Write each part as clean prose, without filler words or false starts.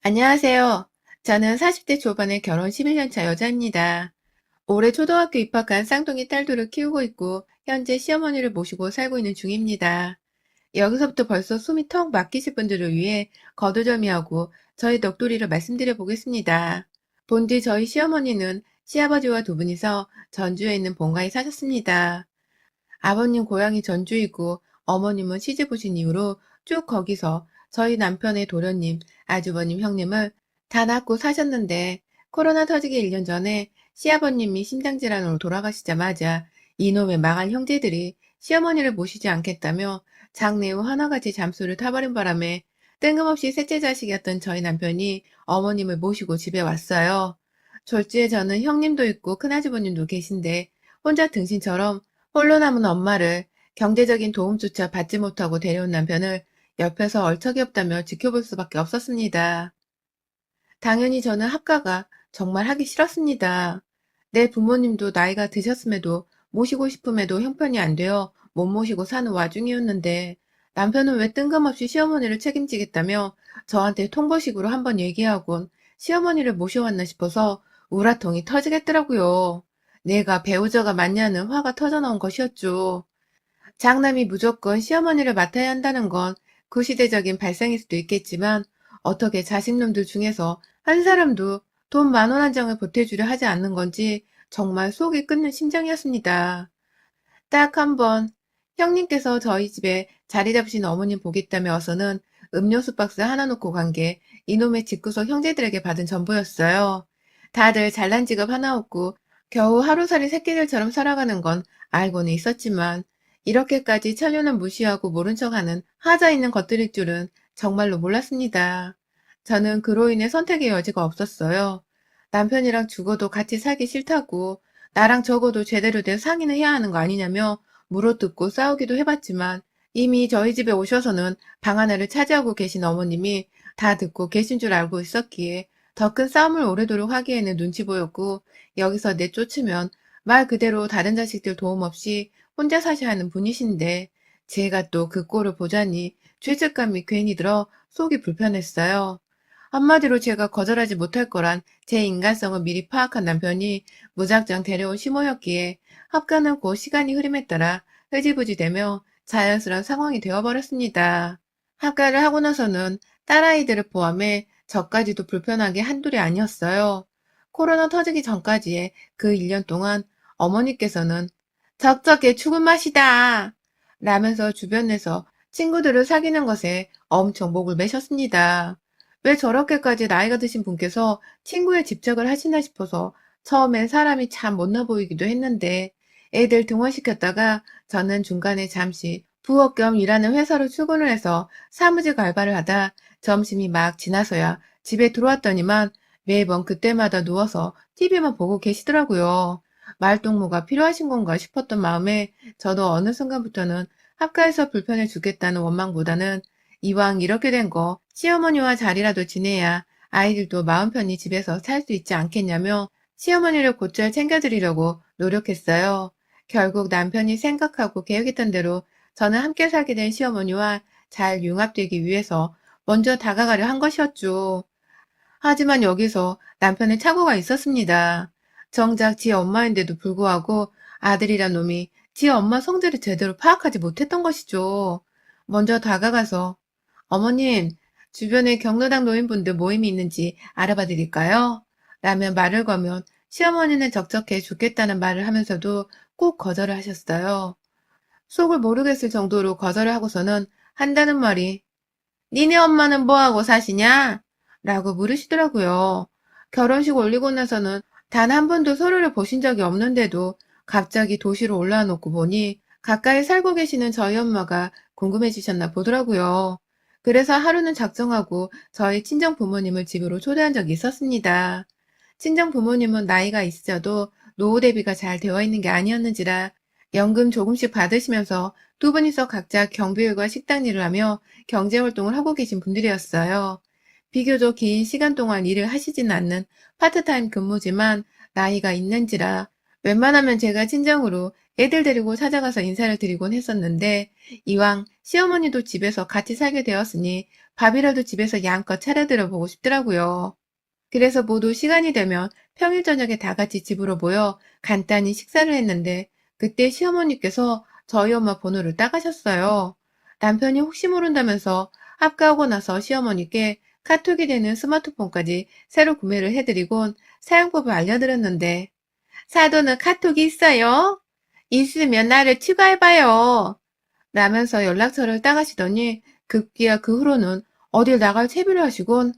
안녕하세요. 저는 40대 초반의 결혼 11년 차 여자입니다. 올해 초등학교 입학한 쌍둥이 딸들을 키우고 있고 현재 시어머니를 모시고 살고 있는 중입니다. 여기서부터 벌써 숨이 턱 막히실 분들을 위해 거두절미하고 저희 넋두리를 말씀드려 보겠습니다. 본디 저희 시어머니는 시아버지와 두 분이서 전주에 있는 본가에 사셨습니다. 아버님 고향이 전주이고 어머님은 시집 오신 이후로 쭉 거기서 저희 남편의 도련님, 아주버님, 형님을 다 낳고 사셨는데 코로나 터지기 1년 전에 시아버님이 심장질환으로 돌아가시자마자 이놈의 망할 형제들이 시어머니를 모시지 않겠다며 장래 후 하나같이 잠수를 타버린 바람에 뜬금없이 셋째 자식이었던 저희 남편이 어머님을 모시고 집에 왔어요. 졸지에 저는 형님도 있고 큰아주버님도 계신데 혼자 등신처럼 홀로 남은 엄마를 경제적인 도움조차 받지 못하고 데려온 남편을 옆에서 얼척이 없다며 지켜볼 수밖에 없었습니다. 당연히 저는 합가가 정말 하기 싫었습니다. 내 부모님도 나이가 드셨음에도 모시고 싶음에도 형편이 안 되어 못 모시고 사는 와중이었는데 남편은 왜 뜬금없이 시어머니를 책임지겠다며 저한테 통보식으로 한번 얘기하곤 시어머니를 모셔왔나 싶어서 우라통이 터지겠더라고요. 내가 배우자가 맞냐는 화가 터져나온 것이었죠. 장남이 무조건 시어머니를 맡아야 한다는 건 구시대적인 발상일 수도 있겠지만 어떻게 자식놈들 중에서 한 사람도 돈 10,000원 한 장을 보태주려 하지 않는 건지 정말 속이 끓는 심정이었습니다. 딱 한 번 형님께서 저희 집에 자리 잡으신 어머님 보겠다며 와서는 음료수 박스 하나 놓고 간 게 이놈의 집구석 형제들에게 받은 전보였어요. 다들 잘난 직업 하나 없고 겨우 하루살이 새끼들처럼 살아가는 건 알고는 있었지만 이렇게까지 천년을 무시하고 모른 척하는 하자 있는 것들일 줄은 정말로 몰랐습니다. 저는 그로 인해 선택의 여지가 없었어요. 남편이랑 죽어도 같이 살기 싫다고 나랑 적어도 제대로 된 상의는 해야 하는 거 아니냐며 물어뜯고 싸우기도 해봤지만 이미 저희 집에 오셔서는 방 하나를 차지하고 계신 어머님이 다 듣고 계신 줄 알고 있었기에 더 큰 싸움을 오래도록 하기에는 눈치 보였고 여기서 내쫓으면 말 그대로 다른 자식들 도움 없이 혼자 사셔야 하는 분이신데 제가 또 그 꼴을 보자니 죄책감이 괜히 들어 속이 불편했어요. 한마디로 제가 거절하지 못할 거란 제 인간성을 미리 파악한 남편이 무작정 데려온 시모였기에 합가는 곧 시간이 흐름에 따라 흐지부지되며 자연스러운 상황이 되어버렸습니다. 합가를 하고 나서는 딸아이들을 포함해 저까지도 불편하게 한둘이 아니었어요. 코로나 터지기 전까지의 그 1년 동안 어머니께서는 적적해 죽은 맛이다 라면서 주변에서 친구들을 사귀는 것에 엄청 목을 매셨습니다. 왜 저렇게까지 나이가 드신 분께서 친구에 집착을 하시나 싶어서 처음엔 사람이 참 못나 보이기도 했는데 애들 등원시켰다가 저는 중간에 잠시 부업 겸 일하는 회사로 출근을 해서 사무직 알바를 하다 점심이 막 지나서야 집에 들어왔더니만 매번 그때마다 누워서 TV만 보고 계시더라고요. 말동무가 필요하신 건가 싶었던 마음에 저도 어느 순간부터는 학가에서 불편해 죽겠다는 원망보다는 이왕 이렇게 된 거 시어머니와 자리라도 지내야 아이들도 마음 편히 집에서 살 수 있지 않겠냐며 시어머니를 곧잘 챙겨드리려고 노력했어요. 결국 남편이 생각하고 계획했던 대로 저는 함께 살게 된 시어머니와 잘 융합되기 위해서 먼저 다가가려 한 것이었죠. 하지만 여기서 남편의 착오가 있었습니다. 정작 지 엄마인데도 불구하고 아들이란 놈이 지 엄마 성질을 제대로 파악하지 못했던 것이죠. 먼저 다가가서 어머님, 주변에 경로당 노인분들 모임이 있는지 알아봐 드릴까요? 라며 말을 거면 시어머니는 적적해 죽겠다는 말을 하면서도 꼭 거절을 하셨어요. 속을 모르겠을 정도로 거절을 하고서는 한다는 말이 니네 엄마는 뭐하고 사시냐? 라고 물으시더라고요. 결혼식 올리고 나서는 단 한 번도 서로를 보신 적이 없는데도 갑자기 도시로 올라와 놓고 보니 가까이 살고 계시는 저희 엄마가 궁금해지셨나 보더라고요. 그래서 하루는 작정하고 저희 친정 부모님을 집으로 초대한 적이 있었습니다. 친정 부모님은 나이가 있으셔도 노후 대비가 잘 되어 있는 게 아니었는지라 연금 조금씩 받으시면서 두 분이서 각자 경비일과 식당 일을 하며 경제활동을 하고 계신 분들이었어요. 비교적 긴 시간 동안 일을 하시진 않는 파트타임 근무지만 나이가 있는지라 웬만하면 제가 친정으로 애들 데리고 찾아가서 인사를 드리곤 했었는데 이왕 시어머니도 집에서 같이 살게 되었으니 밥이라도 집에서 양껏 차려들어 보고 싶더라고요. 그래서 모두 시간이 되면 평일 저녁에 다 같이 집으로 모여 간단히 식사를 했는데 그때 시어머니께서 저희 엄마 번호를 따가셨어요. 남편이 혹시 모른다면서 합가하고 나서 시어머니께 카톡이 되는 스마트폰까지 새로 구매를 해드리곤 사용법을 알려드렸는데 사도는 카톡이 있어요? 있으면 나를 추가해봐요. 라면서 연락처를 따가시더니 급기야 그 후로는 어딜 나갈 채비를 하시곤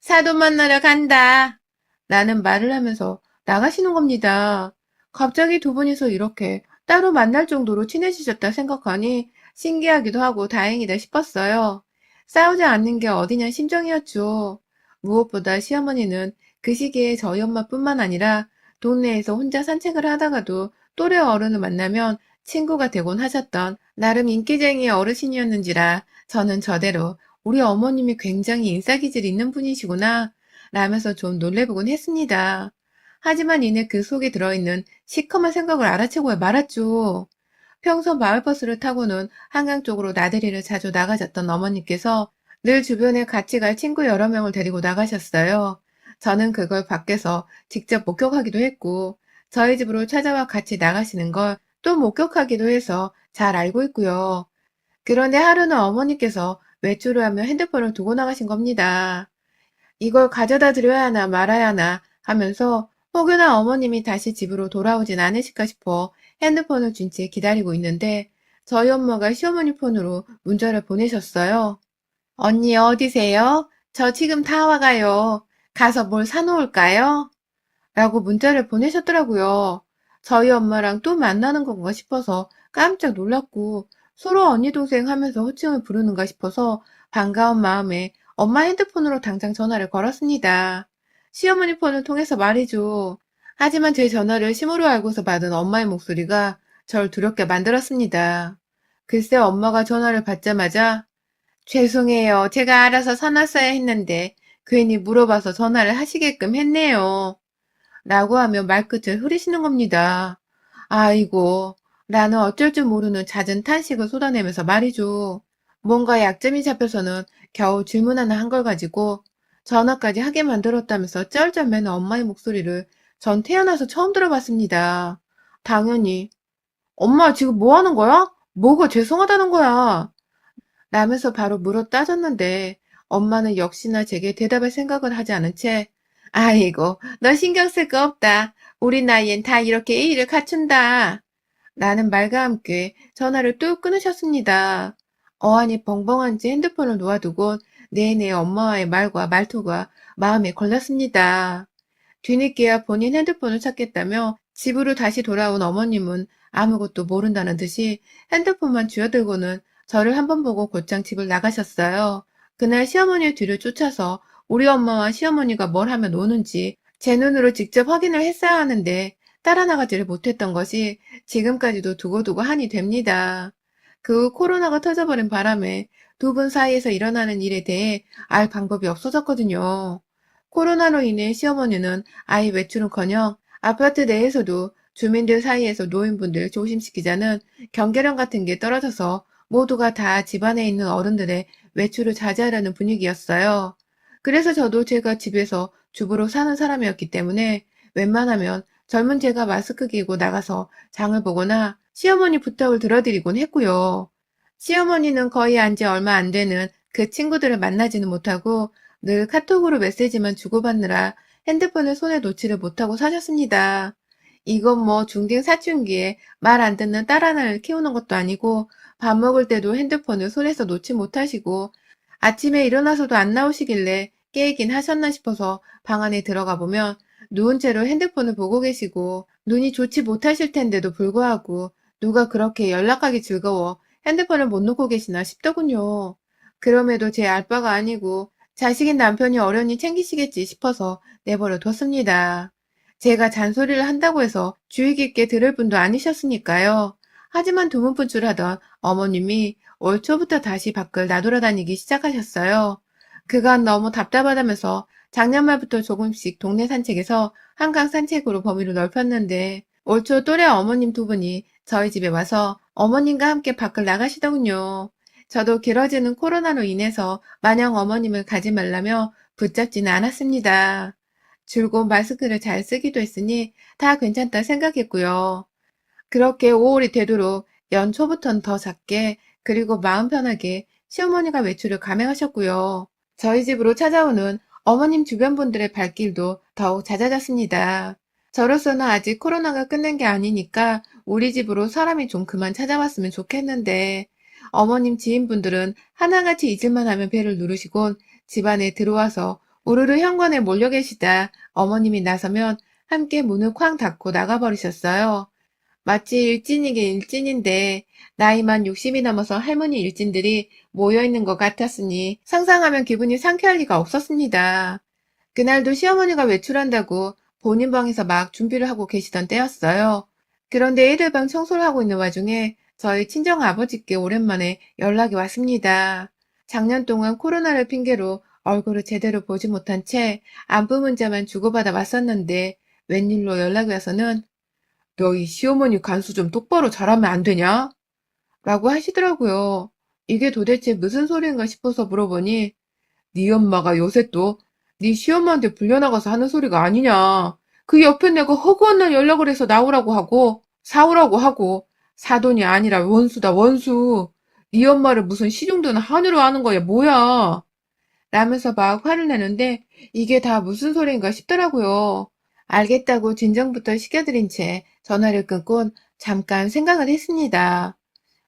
사돈 만나러 간다. 라는 말을 하면서 나가시는 겁니다. 갑자기 두 분이서 이렇게 따로 만날 정도로 친해지셨다 생각하니 신기하기도 하고 다행이다 싶었어요. 싸우지 않는 게 어디냐 심정이었죠. 무엇보다 시어머니는 그 시기에 저희 엄마뿐만 아니라 동네에서 혼자 산책을 하다가도 또래 어른을 만나면 친구가 되곤 하셨던 나름 인기쟁이 어르신이었는지라 저는 저대로 우리 어머님이 굉장히 인싸기질 있는 분이시구나 라면서 좀 놀래보곤 했습니다. 하지만 이내 그 속에 들어있는 시커먼 생각을 알아채고 말았죠. 평소 마을버스를 타고는 한강 쪽으로 나들이를 자주 나가셨던 어머니께서 늘 주변에 같이 갈 친구 여러 명을 데리고 나가셨어요. 저는 그걸 밖에서 직접 목격하기도 했고 저희 집으로 찾아와 같이 나가시는 걸 또 목격하기도 해서 잘 알고 있고요. 그런데 하루는 어머니께서 외출을 하며 핸드폰을 두고 나가신 겁니다. 이걸 가져다 드려야 하나 말아야 하나 하면서 혹여나 어머님이 다시 집으로 돌아오진 않으실까 싶어 핸드폰을 준 채 기다리고 있는데 저희 엄마가 시어머니 폰으로 문자를 보내셨어요. 언니 어디세요? 저 지금 다 와가요. 가서 뭘 사놓을까요? 라고 문자를 보내셨더라고요. 저희 엄마랑 또 만나는 건가 싶어서 깜짝 놀랐고 서로 언니 동생 하면서 호칭을 부르는가 싶어서 반가운 마음에 엄마 핸드폰으로 당장 전화를 걸었습니다. 시어머니 폰을 통해서 말이죠. 하지만 제 전화를 심으로 알고서 받은 엄마의 목소리가 절 두렵게 만들었습니다. 글쎄 엄마가 전화를 받자마자 죄송해요. 제가 알아서 사놨어야 했는데 괜히 물어봐서 전화를 하시게끔 했네요. 라고 하며 말끝을 흐리시는 겁니다. 아이고, 나는 어쩔 줄 모르는 잦은 탄식을 쏟아내면서 말이죠. 뭔가 약점이 잡혀서는 겨우 질문 하나 한 걸 가지고 전화까지 하게 만들었다면서 쩔쩔매는 엄마의 목소리를 전 태어나서 처음 들어봤습니다. 당연히, 엄마 지금 뭐 하는 거야? 뭐가 죄송하다는 거야? 라면서 바로 물어 따졌는데 엄마는 역시나 제게 대답할 생각을 하지 않은 채 아이고 너 신경 쓸 거 없다. 우리 나이엔 다 이렇게 예의를 갖춘다. 라는 말과 함께 전화를 뚝 끊으셨습니다. 어안이 벙벙한 채 핸드폰을 놓아두곤 내내 엄마와의 말과 말투가 마음에 걸렸습니다. 뒤늦게야 본인 핸드폰을 찾겠다며 집으로 다시 돌아온 어머님은 아무것도 모른다는 듯이 핸드폰만 쥐어들고는 저를 한번 보고 곧장 집을 나가셨어요. 그날 시어머니의 뒤를 쫓아서 우리 엄마와 시어머니가 뭘 하며 노는지 제 눈으로 직접 확인을 했어야 하는데 따라 나가지를 못했던 것이 지금까지도 두고두고 한이 됩니다. 그 후 코로나가 터져버린 바람에 두 분 사이에서 일어나는 일에 대해 알 방법이 없어졌거든요. 코로나로 인해 시어머니는 아이 외출은커녕 아파트 내에서도 주민들 사이에서 노인분들 조심시키자는 경계령 같은 게 떨어져서 모두가 다 집안에 있는 어른들의 외출을 자제하려는 분위기였어요. 그래서 저도 제가 집에서 주부로 사는 사람이었기 때문에 웬만하면 젊은 제가 마스크 끼고 나가서 장을 보거나 시어머니 부탁을 들어드리곤 했고요. 시어머니는 거의 안지 얼마 안 되는 그 친구들을 만나지는 못하고 늘 카톡으로 메시지만 주고받느라 핸드폰을 손에 놓지를 못하고 사셨습니다. 이건 뭐 중딩 사춘기에 말 안 듣는 딸 하나를 키우는 것도 아니고 밥 먹을 때도 핸드폰을 손에서 놓지 못하시고 아침에 일어나서도 안 나오시길래 깨이긴 하셨나 싶어서 방 안에 들어가 보면 누운 채로 핸드폰을 보고 계시고 눈이 좋지 못하실 텐데도 불구하고 누가 그렇게 연락하기 즐거워 핸드폰을 못 놓고 계시나 싶더군요. 그럼에도 제 알바가 아니고 자식인 남편이 어련히 챙기시겠지 싶어서 내버려 뒀습니다. 제가 잔소리를 한다고 해서 주의 깊게 들을 분도 아니셨으니까요. 하지만 두문분출하던 어머님이 올 초부터 다시 밖을 나돌아다니기 시작하셨어요. 그간 너무 답답하다면서 작년 말부터 조금씩 동네 산책에서 한강 산책으로 범위를 넓혔는데 올 초 또래 어머님 두 분이 저희 집에 와서 어머님과 함께 밖을 나가시더군요. 저도 길어지는 코로나로 인해서 마냥 어머님을 가지 말라며 붙잡지는 않았습니다. 줄곧 마스크를 잘 쓰기도 했으니 다 괜찮다 생각했고요. 그렇게 5월이 되도록 연초부터는 더 작게 그리고 마음 편하게 시어머니가 외출을 감행하셨고요. 저희 집으로 찾아오는 어머님 주변 분들의 발길도 더욱 잦아졌습니다. 저로서는 아직 코로나가 끝난 게 아니니까 우리 집으로 사람이 좀 그만 찾아왔으면 좋겠는데 어머님 지인분들은 하나같이 잊을만 하면 배를 누르시곤 집안에 들어와서 우르르 현관에 몰려 계시다 어머님이 나서면 함께 문을 쾅 닫고 나가버리셨어요. 마치 일진이긴 일진인데 나이만 60이 넘어서 할머니 일진들이 모여있는 것 같았으니 상상하면 기분이 상쾌할 리가 없었습니다. 그날도 시어머니가 외출한다고 본인 방에서 막 준비를 하고 계시던 때였어요. 그런데 애들 방 청소를 하고 있는 와중에 저희 친정 아버지께 오랜만에 연락이 왔습니다. 작년 동안 코로나를 핑계로 얼굴을 제대로 보지 못한 채 안부 문자만 주고받아 왔었는데 웬일로 연락이 와서는 너희 시어머니 간수 좀 똑바로 잘하면 안 되냐? 라고 하시더라고요. 이게 도대체 무슨 소리인가 싶어서 물어보니 네 엄마가 요새 또 네 시엄마한테 불려나가서 하는 소리가 아니냐. 그 옆에 내가 허구한 날 연락을 해서 나오라고 하고 사오라고 하고 사돈이 아니라 원수다 원수. 네 엄마를 무슨 시중드는 한우로 하는 거야 뭐야. 라면서 막 화를 내는데 이게 다 무슨 소리인가 싶더라고요. 알겠다고 진정부터 시켜드린 채 전화를 끊곤 잠깐 생각을 했습니다.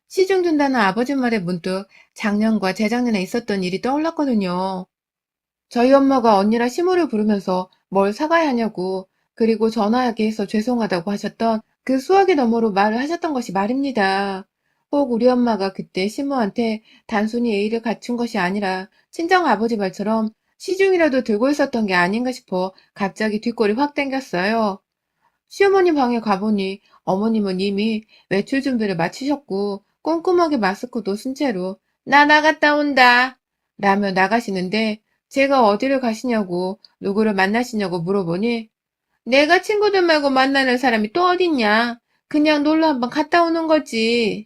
시중 둔다는 아버지 말에 문득 작년과 재작년에 있었던 일이 떠올랐거든요. 저희 엄마가 언니라 시모를 부르면서 뭘 사가야 하냐고 그리고 전화하게 해서 죄송하다고 하셨던 그 수화기 너머로 말을 하셨던 것이 말입니다. 혹 우리 엄마가 그때 시모한테 단순히 예의를 갖춘 것이 아니라 친정 아버지 말처럼 시중이라도 들고 있었던 게 아닌가 싶어 갑자기 뒷골이 확 땡겼어요. 시어머니 방에 가보니 어머님은 이미 외출 준비를 마치셨고 꼼꼼하게 마스크도 쓴 채로 나 나갔다 온다 라며 나가시는데 제가 어디를 가시냐고 누구를 만나시냐고 물어보니 내가 친구들 말고 만나는 사람이 또 어딨냐 그냥 놀러 한번 갔다 오는 거지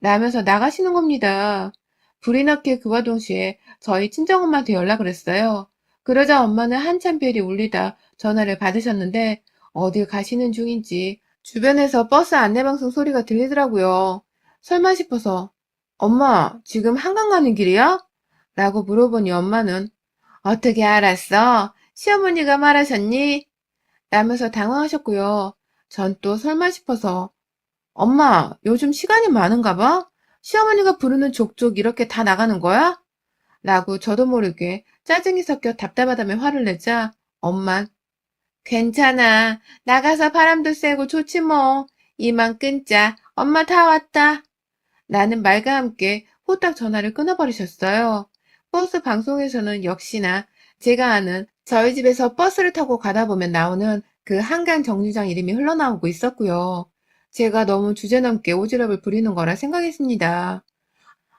라면서 나가시는 겁니다. 불이 났게 그와 동시에 저희 친정엄마한테 연락을 했어요. 그러자 엄마는 한참 벨이 울리다 전화를 받으셨는데 어딜 가시는 중인지 주변에서 버스 안내방송 소리가 들리더라고요. 설마 싶어서 엄마 지금 한강 가는 길이야? 라고 물어보니 엄마는 어떻게 알았어? 시어머니가 말하셨니? 라면서 당황하셨고요. 전 또 설마 싶어서 엄마, 요즘 시간이 많은가 봐? 시어머니가 부르는 족족 이렇게 다 나가는 거야? 라고 저도 모르게 짜증이 섞여 답답하다며 화를 내자 엄만 괜찮아. 나가서 바람도 쐬고 좋지 뭐. 이만 끊자. 엄마 다 왔다. 라는 말과 함께 후딱 전화를 끊어버리셨어요. 버스 방송에서는 역시나 제가 아는 저희 집에서 버스를 타고 가다 보면 나오는 그 한강 정류장 이름이 흘러나오고 있었고요. 제가 너무 주제넘게 오지랖을 부리는 거라 생각했습니다.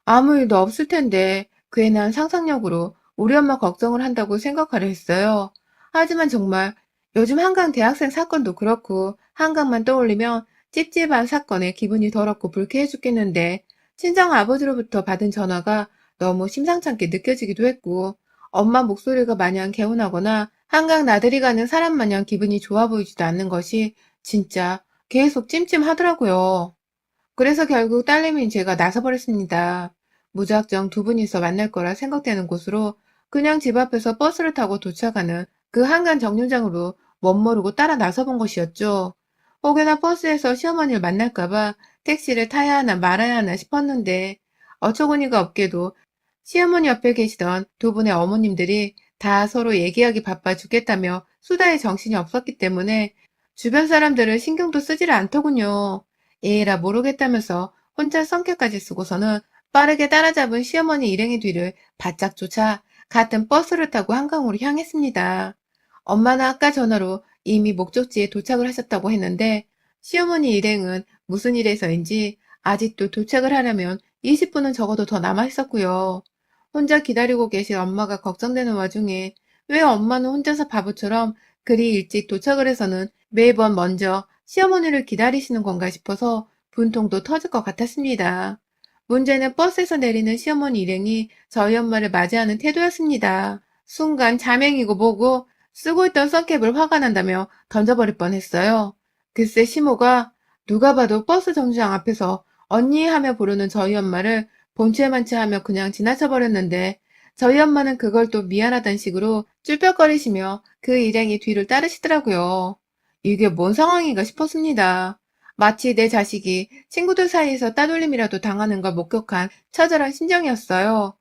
아무 일도 없을 텐데 괜한 상상력으로 우리 엄마 걱정을 한다고 생각하려 했어요. 하지만 정말 요즘 한강 대학생 사건도 그렇고 한강만 떠올리면 찝찝한 사건에 기분이 더럽고 불쾌해 죽겠는데 친정 아버지로부터 받은 전화가 너무 심상찮게 느껴지기도 했고 엄마 목소리가 마냥 개운하거나 한강 나들이 가는 사람 마냥 기분이 좋아 보이지도 않는 것이 진짜 계속 찜찜하더라고요. 그래서 결국 딸내미인 제가 나서버렸습니다. 무작정 두 분이서 만날 거라 생각되는 곳으로 그냥 집 앞에서 버스를 타고 도착하는 그 한강 정류장으로 멋모르고 따라 나서본 것이었죠. 혹여나 버스에서 시어머니를 만날까봐 택시를 타야 하나 말아야 하나 싶었는데 어처구니가 없게도 시어머니 옆에 계시던 두 분의 어머님들이 다 서로 얘기하기 바빠 죽겠다며 수다에 정신이 없었기 때문에 주변 사람들을 신경도 쓰지를 않더군요. 에라 모르겠다면서 혼자 성격까지 쓰고서는 빠르게 따라잡은 시어머니 일행의 뒤를 바짝 쫓아 같은 버스를 타고 한강으로 향했습니다. 엄마는 아까 전화로 이미 목적지에 도착을 하셨다고 했는데 시어머니 일행은 무슨 일에서인지 아직도 도착을 하려면 20분은 적어도 더 남아 있었고요. 혼자 기다리고 계신 엄마가 걱정되는 와중에 왜 엄마는 혼자서 바보처럼 그리 일찍 도착을 해서는 매번 먼저 시어머니를 기다리시는 건가 싶어서 분통도 터질 것 같았습니다. 문제는 버스에서 내리는 시어머니 일행이 저희 엄마를 맞이하는 태도였습니다. 순간 자맹이고 뭐고 쓰고 있던 선캡을 화가 난다며 던져버릴 뻔했어요. 글쎄 시모가 누가 봐도 버스 정류장 앞에서 언니 하며 부르는 저희 엄마를 본체만치 하며 그냥 지나쳐버렸는데 저희 엄마는 그걸 또 미안하다는 식으로 쭈뼛거리시며 그 일행이 뒤를 따르시더라고요. 이게 뭔 상황인가 싶었습니다. 마치 내 자식이 친구들 사이에서 따돌림이라도 당하는 걸 목격한 처절한 심정이었어요.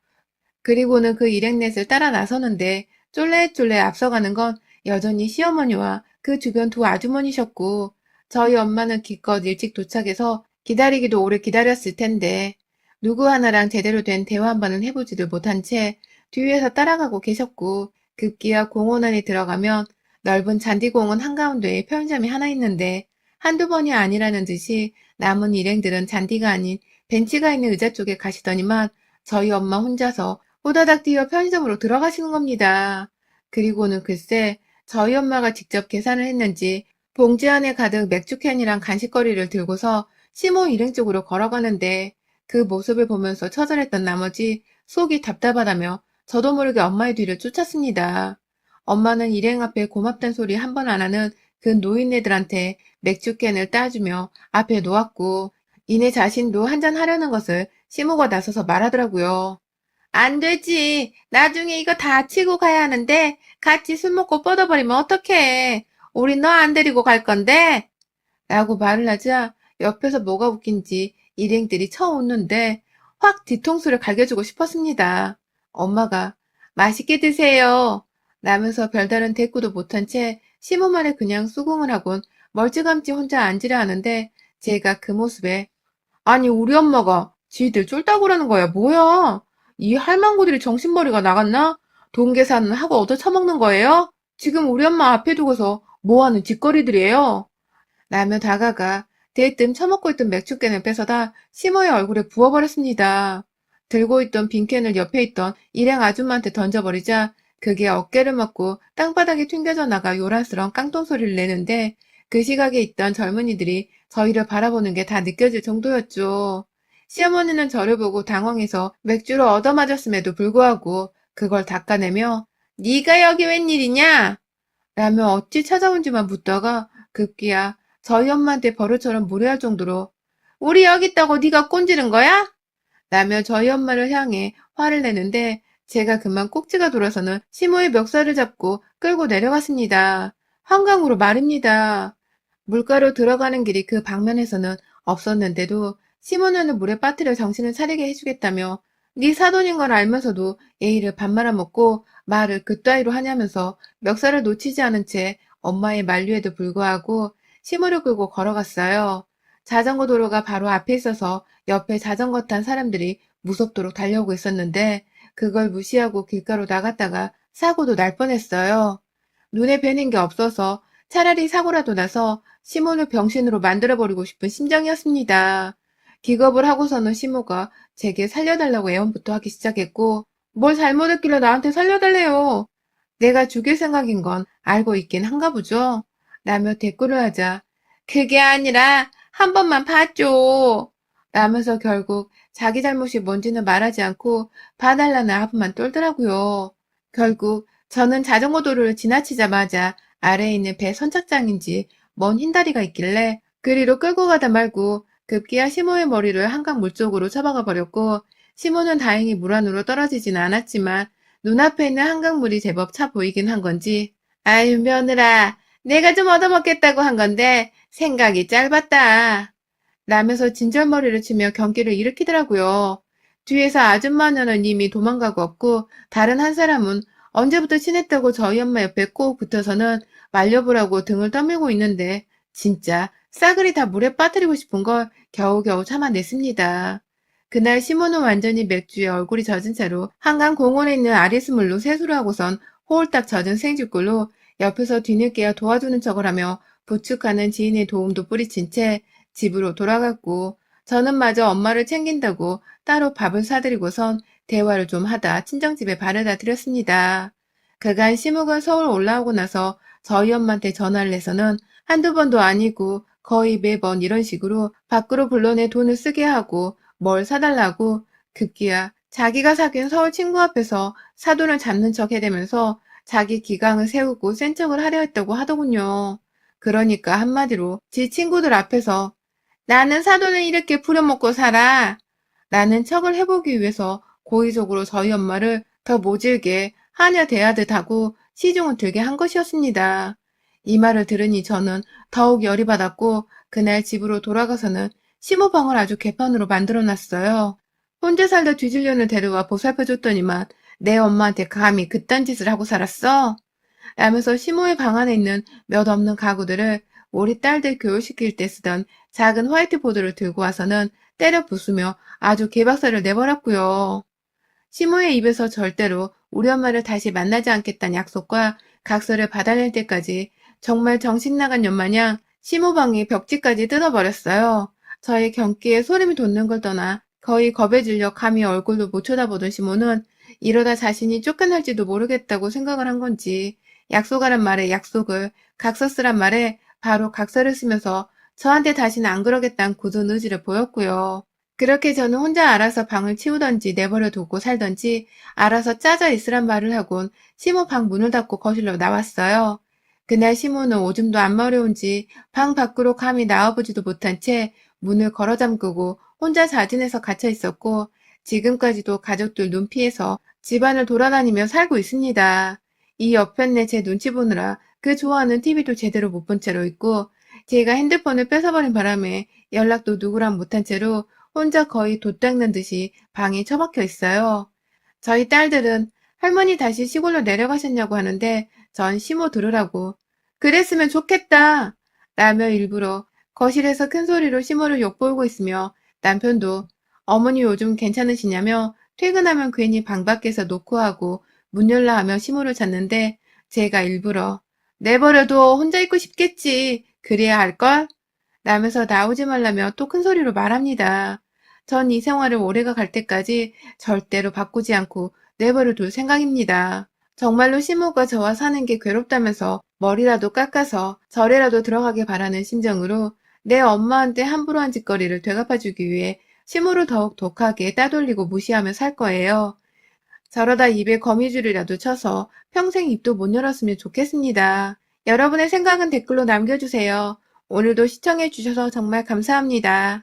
그리고는 그 일행넷을 따라 나서는데 쫄래쫄래 앞서가는 건 여전히 시어머니와 그 주변 두 아주머니셨고 저희 엄마는 기껏 일찍 도착해서 기다리기도 오래 기다렸을 텐데 누구 하나랑 제대로 된 대화 한 번은 해보지를 못한 채 뒤에서 따라가고 계셨고 급기야 공원 안에 들어가면 넓은 잔디공원 한가운데에 편의점이 하나 있는데 한두 번이 아니라는 듯이 남은 일행들은 잔디가 아닌 벤치가 있는 의자 쪽에 가시더니만 저희 엄마 혼자서 호다닥 뛰어 편의점으로 들어가시는 겁니다. 그리고는 글쎄 저희 엄마가 직접 계산을 했는지 봉지 안에 가득 맥주캔이랑 간식거리를 들고서 시모 일행 쪽으로 걸어가는데 그 모습을 보면서 처절했던 나머지 속이 답답하다며 저도 모르게 엄마의 뒤를 쫓았습니다. 엄마는 일행 앞에 고맙단 소리 한 번 안 하는 그 노인네들한테 맥주캔을 따주며 앞에 놓았고 이내 자신도 한잔 하려는 것을 시모가 나서서 말하더라고요. 안 되지. 나중에 이거 다 치고 가야 하는데 같이 술 먹고 뻗어버리면 어떡해. 우린 너 안 데리고 갈 건데. 라고 말을 하자 옆에서 뭐가 웃긴지 일행들이 쳐웃는데 확 뒤통수를 갈겨주고 싶었습니다. 엄마가 맛있게 드세요. 라면서 별다른 대꾸도 못한 채 시모 말에 그냥 수긍을 하곤 멀찌감치 혼자 앉으려 하는데 제가 그 모습에 아니 우리 엄마가 지들 쫄딱 그러는 거야. 뭐야? 이 할망구들이 정신머리가 나갔나? 돈 계산은 하고 얻어 처먹는 거예요? 지금 우리 엄마 앞에 두고서 뭐하는 짓거리들이에요? 라며 다가가 대뜸 처먹고 있던 맥주캔을 뺏어다 시모의 얼굴에 부어버렸습니다. 들고 있던 빈캔을 옆에 있던 일행 아줌마한테 던져버리자 그게 어깨를 맞고 땅바닥에 튕겨져 나가 요란스러운 깡통 소리를 내는데 그 시각에 있던 젊은이들이 저희를 바라보는 게 다 느껴질 정도였죠. 시어머니는 저를 보고 당황해서 맥주를 얻어맞았음에도 불구하고 그걸 닦아내며 네가 여기 웬일이냐? 라며 어찌 찾아온지만 묻다가 급기야 저희 엄마한테 버릇처럼 무례할 정도로 우리 여기 있다고 네가 꼰지른 거야? 라며 저희 엄마를 향해 화를 내는데 제가 그만 꼭지가 돌아서는 시모의 멱살을 잡고 끌고 내려갔습니다. 한강으로 말입니다. 물가로 들어가는 길이 그 방면에서는 없었는데도 시모는 물에 빠뜨려 정신을 차리게 해주겠다며 네 사돈인 걸 알면서도 예의를 밥 말아먹고 말을 그따위로 하냐면서 멱살을 놓치지 않은 채 엄마의 만류에도 불구하고 시모를 끌고 걸어갔어요. 자전거 도로가 바로 앞에 있어서 옆에 자전거 탄 사람들이 무섭도록 달려오고 있었는데 그걸 무시하고 길가로 나갔다가 사고도 날 뻔했어요. 눈에 뵈는 게 없어서 차라리 사고라도 나서 시모를 병신으로 만들어버리고 싶은 심정이었습니다. 기겁을 하고서는 시모가 제게 살려달라고 애원부터 하기 시작했고 뭘 잘못했길래 나한테 살려달래요. 내가 죽일 생각인 건 알고 있긴 한가 보죠. 라며 대꾸를 하자 그게 아니라 한 번만 봐줘. 라면서 결국 자기 잘못이 뭔지는 말하지 않고 봐달라는 아부만 떨더라고요. 결국 저는 자전거 도로를 지나치자마자 아래에 있는 배 선착장인지 먼 흰다리가 있길래 그리로 끌고 가다 말고 급기야 시모의 머리를 한강 물 쪽으로 처박아 버렸고 시모는 다행히 물 안으로 떨어지진 않았지만 눈앞에 있는 한강물이 제법 차 보이긴 한 건지 아유 며느라 내가 좀 얻어먹겠다고 한 건데 생각이 짧았다. 라면서 진절머리를 치며 경기를 일으키더라고요. 뒤에서 아줌마는 이미 도망가고 없고 다른 한 사람은 언제부터 친했다고 저희 엄마 옆에 꼭 붙어서는 말려보라고 등을 떠밀고 있는데 진짜 싸그리 다 물에 빠뜨리고 싶은 걸 겨우겨우 참아냈습니다. 그날 시모는 완전히 맥주에 얼굴이 젖은 채로 한강 공원에 있는 아리수물로 세수를 하고선 홀딱 젖은 생쥐꼴로 옆에서 뒤늦게야 도와주는 척을 하며 부축하는 지인의 도움도 뿌리친 채 집으로 돌아갔고 저는 마저 엄마를 챙긴다고 따로 밥을 사드리고선 대화를 좀 하다 친정집에 바래다 드렸습니다. 그간 시무가 서울 올라오고 나서 저희 엄마한테 전화를 해서는 한두 번도 아니고 거의 매번 이런 식으로 밖으로 불러내 돈을 쓰게 하고 뭘 사달라고 급기야 자기가 사귄 서울 친구 앞에서 사돈을 잡는 척 해대면서 자기 기강을 세우고 센 척을 하려 했다고 하더군요. 그러니까 한마디로 지 친구들 앞에서 나는 사돈을 이렇게 부려먹고 살아 라는 척을 해보기 위해서 고의적으로 저희 엄마를 더 모질게 하냐 대하듯 하고 시중을 들게 한 것이었습니다. 이 말을 들으니 저는 더욱 열이 받았고 그날 집으로 돌아가서는 심호방을 아주 개판으로 만들어놨어요. 혼자 살다 뒤질년을 데려와 보살펴줬더니만 내 엄마한테 감히 그딴 짓을 하고 살았어? 라면서 시모의 방 안에 있는 몇 없는 가구들을 우리 딸들 교육시킬 때 쓰던 작은 화이트보드를 들고 와서는 때려 부수며 아주 개박살을 내버렸고요. 시모의 입에서 절대로 우리 엄마를 다시 만나지 않겠다는 약속과 각서를 받아낼 때까지 정말 정신나간 년마냥 시모 방의 벽지까지 뜯어버렸어요. 저의 경기에 소름이 돋는 걸 떠나 거의 겁에 질려 감히 얼굴도 못 쳐다보던 시모는 이러다 자신이 쫓겨날지도 모르겠다고 생각을 한 건지 약속하란 말에 약속을, 각서 쓰란 말에 바로 각서를 쓰면서 저한테 다시는 안 그러겠다는 굳은 의지를 보였고요. 그렇게 저는 혼자 알아서 방을 치우던지 내버려 두고 살던지 알아서 짜져 있으란 말을 하곤 시모 방 문을 닫고 거실로 나왔어요. 그날 시모는 오줌도 안 마려운지 방 밖으로 감히 나와보지도 못한 채 문을 걸어 잠그고 혼자 자진해서 갇혀 있었고 지금까지도 가족들 눈 피해서 집안을 돌아다니며 살고 있습니다. 이 옆편네 제 눈치 보느라 그 좋아하는 TV도 제대로 못 본 채로 있고 제가 핸드폰을 뺏어버린 바람에 연락도 누구랑 못한 채로 혼자 거의 돛 닦는 듯이 방에 처박혀 있어요. 저희 딸들은 할머니 다시 시골로 내려가셨냐고 하는데 전 시모 들으라고 그랬으면 좋겠다 라며 일부러 거실에서 큰 소리로 시모를 욕보이고 있으며 남편도 어머니 요즘 괜찮으시냐며 퇴근하면 괜히 방 밖에서 노크하고 문 열라 하며 시모를 찾는데 제가 일부러 내버려둬 혼자 있고 싶겠지 그래야 할걸? 라면서 나오지 말라며 또 큰 소리로 말합니다. 전 이 생활을 오래가 갈 때까지 절대로 바꾸지 않고 내버려 둘 생각입니다. 정말로 시모가 저와 사는 게 괴롭다면서 머리라도 깎아서 절에라도 들어가게 바라는 심정으로 내 엄마한테 함부로 한 짓거리를 되갚아주기 위해 시모를 더욱 독하게 따돌리고 무시하며 살 거예요. 저러다 입에 거미줄이라도 쳐서 평생 입도 못 열었으면 좋겠습니다. 여러분의 생각은 댓글로 남겨주세요. 오늘도 시청해주셔서 정말 감사합니다.